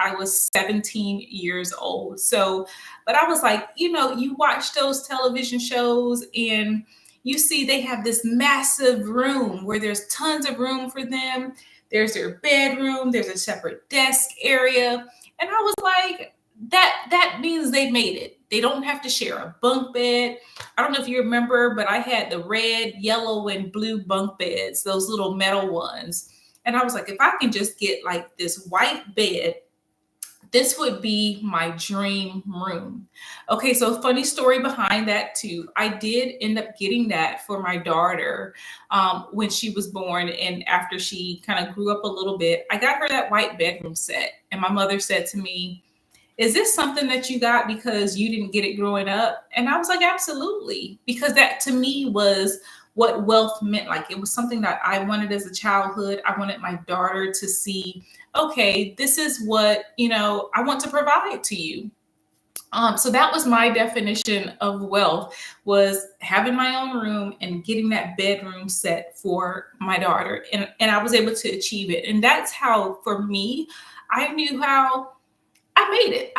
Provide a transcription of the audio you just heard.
I was 17 years old. So, but I was like, you watch those television shows and you see they have this massive room where there's tons of room for them. There's their bedroom, there's a separate desk area. And I was like, that means they made it. They don't have to share a bunk bed. I don't know if you remember, but I had the red, yellow, and blue bunk beds, those little metal ones. And I was like, if I can just get like this white bed, this would be my dream room. Okay, so funny story behind that too. I did end up getting that for my daughter when she was born, and after she kind of grew up a little bit, I got her that white bedroom set. And my mother said to me, "Is this something that you got because you didn't get it growing up?" And I was like, absolutely, because that to me was what wealth meant. Like it was something that I wanted as a childhood. I wanted my daughter to see, okay, this is what, I want to provide to you. So that was my definition of wealth, was having my own room and getting that bedroom set for my daughter. And I was able to achieve it. And that's how, for me, I knew how I made it.